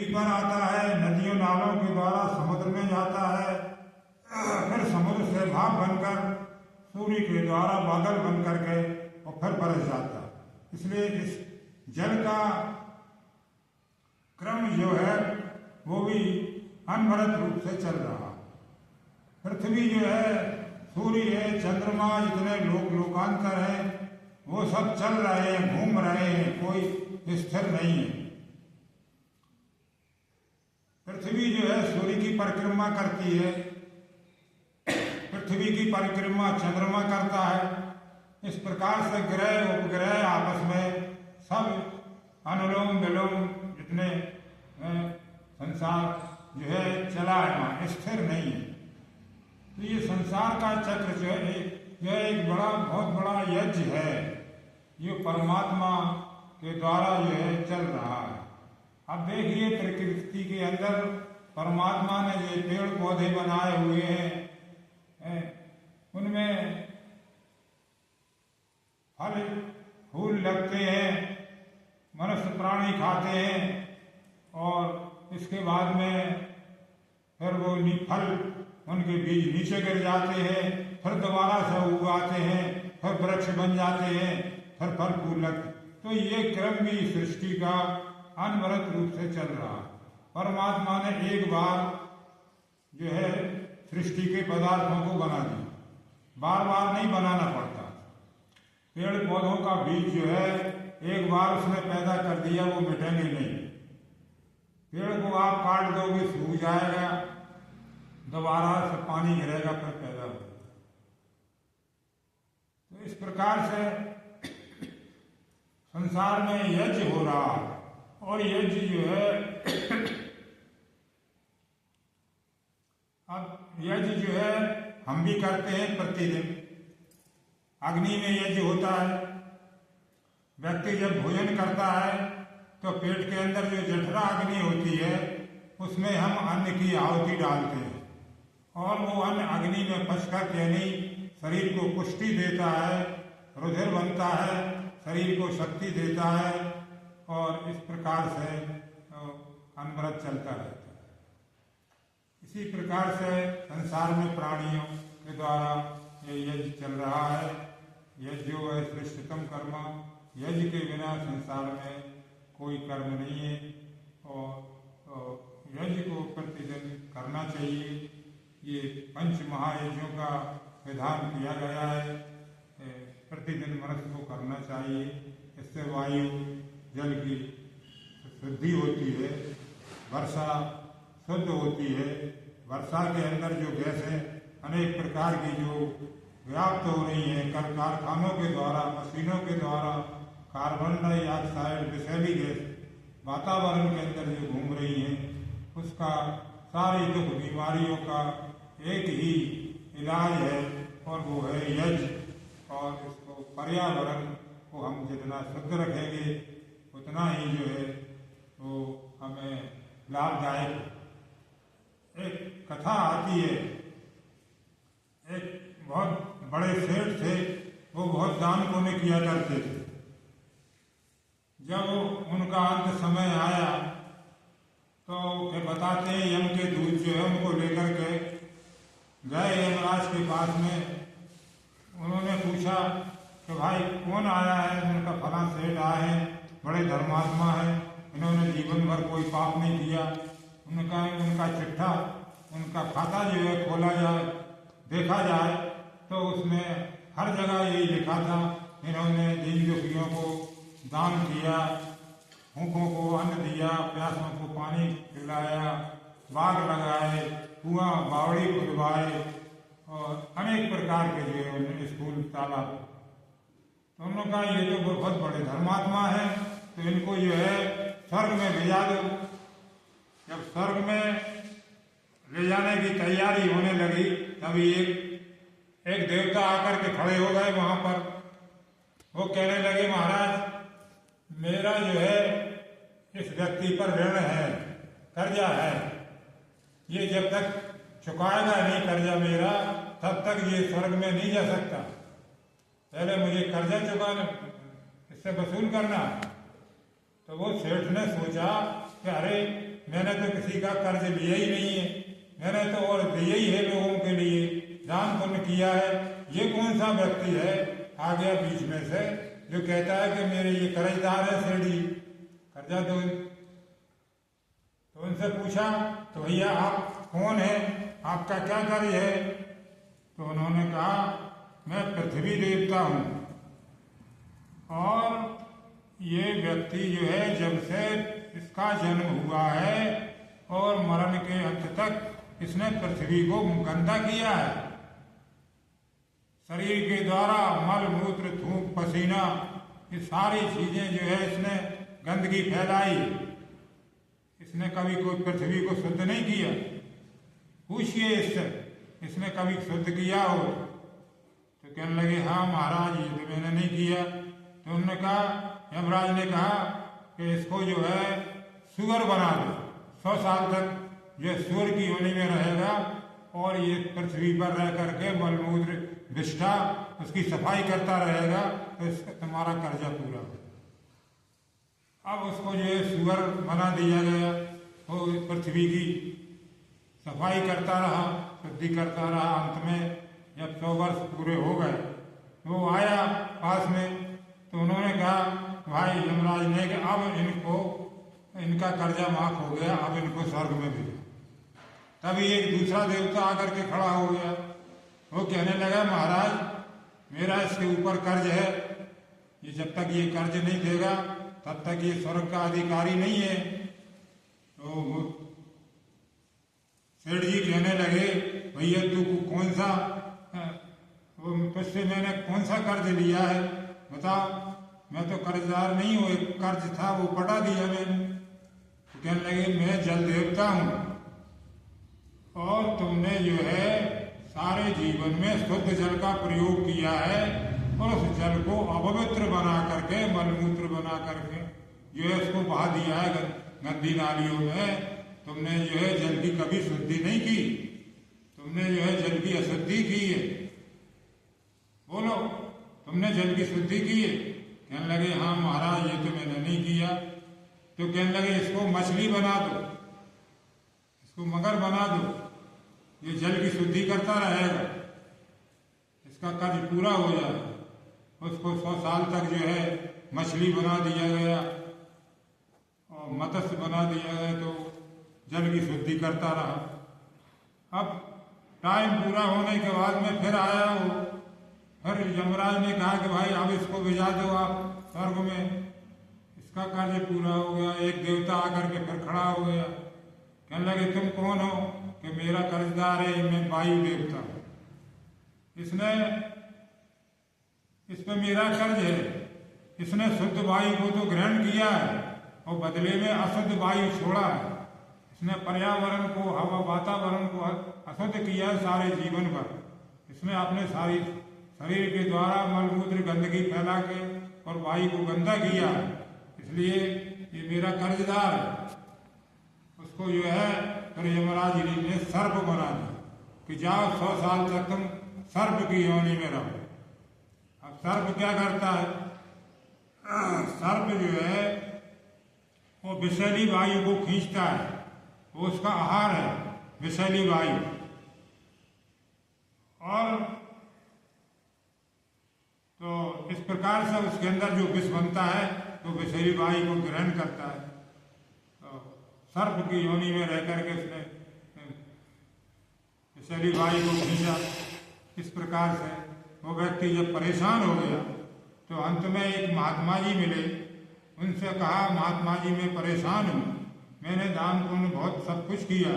पर आता है, नदियों नालों के द्वारा समुद्र में जाता है, फिर समुद्र से भाप बनकर सूर्य के द्वारा बादल बन करके और फिर बरस जाता है। इसलिए इस जल का क्रम जो है वो भी अनवरत रूप से चल रहा। पृथ्वी जो है, सूर्य है, चंद्रमा, जितने लोकांतर है वो सब चल रहे हैं, घूम रहे हैं, कोई स्थिर नहीं है। पृथ्वी जो है सूर्य की परिक्रमा करती है, पृथ्वी की परिक्रमा चंद्रमा करता है। इस प्रकार से ग्रह उपग्रह आपस में सब अनुलोम विलोम जितने संसार जो है चला है, स्थिर नहीं है। तो ये संसार का चक्र जो है एक बहुत बड़ा यज्ञ है, ये परमात्मा के द्वारा जो है चल रहा है। अब देखिए प्रकृति के अंदर परमात्मा ने जो पेड़ पौधे बनाए हुए हैं, उनमें फल फूल लगते हैं, मनुष्य प्राणी खाते हैं और इसके बाद में फिर वो फल उनके बीज नीचे गिर जाते हैं, फिर दोबारा से उगाते हैं, फिर वृक्ष बन जाते हैं, फिर फल फूल लगते। तो ये क्रम भी सृष्टि का अनवरत रूप से चल रहा है। परमात्मा ने एक बार जो है सृष्टि के पदार्थों को बना दिया, बार बार नहीं बनाना पड़ता। पेड़ पौधों का बीज जो है एक बार उसने पैदा कर दिया, वो मिटेंगे नहीं। पेड़ को आप काट दोगे सूख जाएगा, दोबारा से पानी गिरेगा, फिर पैदा होगा। तो इस प्रकार से संसार में यज्ञ हो रहा है, और यज्ञ जो है अब यज्ञ जो है हम भी करते हैं प्रतिदिन। अग्नि में यज्ञ होता है। व्यक्ति जब भोजन करता है तो पेट के अंदर जो जठरा अग्नि होती है उसमें हम अन्न की आहुति डालते हैं, और वो अन्न अग्नि में पचकर यानी शरीर को पुष्टि देता है, रुधिर बनता है, शरीर को शक्ति देता है, और इस प्रकार से अनवरत चलता रहता है। इसी प्रकार से संसार में प्राणियों के द्वारा ये यज्ञ चल रहा है। यज्ञो है श्रेष्ठतम कर्म, यज्ञ के बिना संसार में कोई कर्म नहीं है, और यज्ञ को प्रतिदिन करना चाहिए। ये पंच महायज्ञों का विधान किया गया है, प्रतिदिन मनुष्य को करना चाहिए। इससे वायु जल की शुद्धि होती है, वर्षा शुद्ध होती है। वर्षा के अंदर जो गैसें अनेक प्रकार की जो व्याप्त हो रही हैं कारखानों के द्वारा, मशीनों के द्वारा, कार्बन डाइऑक्साइड विषैली गैस वातावरण के अंदर जो घूम रही हैं, उसका सारी दुख बीमारियों का एक ही इलाज है, और वो है यज्ञ। और इसको पर्यावरण को हम जितना शुद्ध रखेंगे उतना ही जो है वो हमें लाभदायक। एक कथा आती है, एक बहुत बड़े सेठ थे, वो बहुत दान पुण्य किया करते थे। जब उनका अंत समय आया तो वे बताते हैं यम के दूत जो है उनको लेकर के गए यमराज के पास में। उन्होंने पूछा कि भाई कौन आया है? उनका फला सेठ आए हैं, बड़े धर्मात्मा है, इन्होंने जीवन भर कोई पाप नहीं किया। उनका चिट्ठा, उनका खाता जो है खोला जाए, देखा जाए तो उसमें हर जगह यही लिखा था, इन्होंने दीन दुखियों को दान किया, भूखों को अन्न दिया, प्यासों को पानी पिलाया, बाग लगाए, कुआं बावड़ी खुदवाए, और अनेक प्रकार के जो है उन्होंने स्कूल तालाब। तो उन्होंने कहा ये तो बहुत बड़े धर्मात्मा है, तो इनको जो है स्वर्ग में भेजा दो। जब स्वर्ग में ले जाने की तैयारी होने लगी तभी एक देवता आकर के खड़े हो गए वहां पर। वो कहने लगे महाराज मेरा जो है इस व्यक्ति पर ऋण है, कर्जा है, ये जब तक चुकाएगा नहीं कर्जा मेरा तब तक ये स्वर्ग में नहीं जा सकता। पहले मुझे कर्जा चुकाना, इससे वसूल करना। तो वो सेठ ने सोचा कि अरे मैंने मैंने तो किसी का कर्ज लिया ही नहीं है, मैंने तो और दिया ही है लोगों के लिए, दान पुण्य किया है। ये कौन सा व्यक्ति है आ गया बीच में से जो कहता है कि मेरे ये कर्जदार है सेठी, कर्जा दो। तो उनसे पूछा तो भैया आप कौन है, आपका क्या कर्ज है? तो उन्होंने कहा मैं पृथ्वी देवता हूँ, और ये व्यक्ति जो है जब से इसका जन्म हुआ है और मरण के अंत तक इसने पृथ्वी को गंदा किया है। शरीर के द्वारा मल मूत्र थूक पसीना ये सारी चीजें जो है इसने गंदगी फैलाई। इसने कभी कोई पृथ्वी को शुद्ध नहीं किया। पूछिए इससे, इसने कभी शुद्ध किया हो? तो कहने लगे हाँ महाराज ये तो मैंने नहीं किया। तो उन्होंने कहा, यमराज ने कहा कि इसको जो है सुअर बना दो, 100 साल तक जो सुअर की योनि में रहेगा और ये पृथ्वी पर रह करके मलमूत्र विष्ठा उसकी सफाई करता रहेगा, तो इसका तुम्हारा कर्जा पूरा हो। अब उसको जो है सुअर बना दिया गया, वो पृथ्वी की सफाई करता रहा, शुद्धि करता रहा। अंत में जब 100 वर्ष पूरे हो गए वो आया पास में, तो उन्होंने कहा भाई यमराज ने कि अब इनको इनका कर्जा माफ हो गया, अब इनको स्वर्ग में भेजो। तभी एक दूसरा देवता आकर के खड़ा हो गया। वो कहने लगा महाराज मेरा इसके ऊपर कर्ज है, ये जब तक ये कर्ज नहीं देगा तब तक ये स्वर्ग का अधिकारी नहीं है। तो सेठ जी कहने लगे भैया तू कौन सा, तुझसे मैंने कौन सा कर्ज लिया है बता? मैं तो कर्जदार नहीं हूँ, एक कर्ज था वो पटा दिया मैंने। तो कहने लगे मैं जल देवता हूँ, और तुमने जो है सारे जीवन में शुद्ध जल का प्रयोग किया है और उस जल को अपवित्र बना करके मलमूत्र बना करके जो है उसको बहा दिया है गंदी नालियों में। तुमने जो है जल की कभी शुद्धि नहीं की, तुमने जो है जल की अशुद्धि की है। बोलो तुमने जल की शुद्धि की है? कहने लगे हाँ महाराज ये तो मैंने नहीं किया। तो कहने लगे इसको मछली बना दो, इसको मगर बना दो, ये जल की शुद्धि करता रहेगा, इसका कर्ज पूरा हो जाए। उसको 100 साल तक जो है मछली बना दिया गया और मत्स्य बना दिया गया, तो जल की शुद्धि करता रहा। अब टाइम पूरा होने के बाद में फिर आया वो, फिर यमराज ने कहा कि भाई अब इसको भिजा दो आप स्वर्ग में, इसका कार्य पूरा हो गया। एक देवता आकर के फिर खड़ा हो गया, कहने लगे तुम कौन हो? कि मेरा कर्जदार है, मैं वायु देवता हूँ, इसने इस पे मेरा कर्ज है। इसने शुद्ध वायु को तो ग्रहण किया है और बदले में अशुद्ध वायु छोड़ा है। इसने पर्यावरण को, हवा वातावरण को अशुद्ध किया है सारे जीवन भर। इसने अपने सारी शरीर के द्वारा मलमूत्र गंदगी फैला के और वायु को गंदा किया है, इसलिए ये मेरा कर्जदार है। उसको जो है फिर यमराज जी ने सर्प बना दिया कि जाओ 100 साल तक तुम सर्प की योनि में रहो। अब सर्प क्या करता है? सर्प जो है वो विषैली वायु को खींचता है, वो उसका आहार है विषैली वायु। और तो इस प्रकार से उसके अंदर जो विष बनता है तो विषैली वायु को ग्रहण करता है। तो सर्प की योनि में रह करके उसने विषैली वायु को खींचा। इस प्रकार से वो व्यक्ति जब परेशान हो गया तो अंत में एक महात्मा जी मिले। उनसे कहा महात्मा जी मैं परेशान हूँ, मैंने दान पुण्य बहुत सब कुछ किया,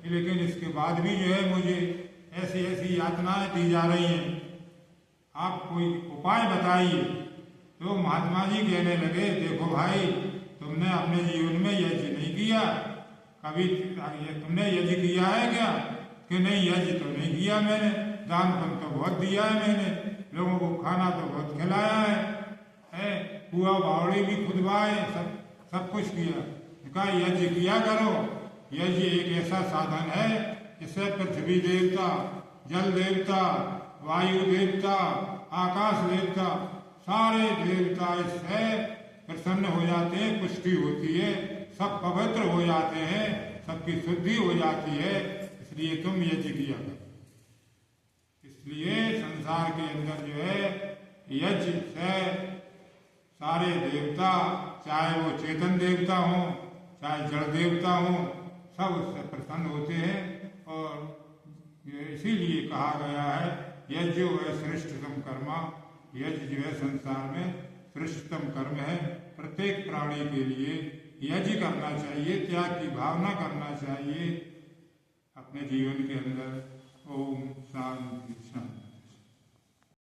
लेकिन इसके बाद भी जो है मुझे ऐसी ऐसी यातनाएं दी जा रही हैं, आप कोई उपाय बताइए। तो महात्मा जी कहने लगे देखो भाई तुमने अपने जीवन में यज्ञ नहीं किया, कभी तुमने यज्ञ किया है क्या? कि नहीं यज्ञ तो नहीं किया मैंने, दान पुण्य तो बहुत दिया है मैंने, लोगों को खाना तो बहुत खिलाया है, कुआ बावड़ी भी खुदवाए, सब कुछ किया। कहा यज्ञ किया करो, यज्ञ एक ऐसा साधन है जिससे पृथ्वी देवता, जल देवता, वायु देवता, आकाश देवता, सारे देवता इससे प्रसन्न हो जाते हैं, पुष्टि होती है, सब पवित्र हो जाते हैं, सबकी शुद्धि हो जाती है, इसलिए तुम यज्ञ किया करो। इसलिए संसार के अंदर जो है यज्ञ से सारे देवता, चाहे वो चेतन देवता हो चाहे जड़ देवता हो, सब उससे प्रसन्न होते हैं। और इसीलिए कहा गया है यज्ञ है श्रेष्ठतम कर्मा। यज्ञ जो है संसार में श्रेष्ठतम कर्म है। प्रत्येक प्राणी के लिए यज्ञ करना चाहिए, त्याग की भावना करना चाहिए अपने जीवन के अंदर। ओम शांति शांति।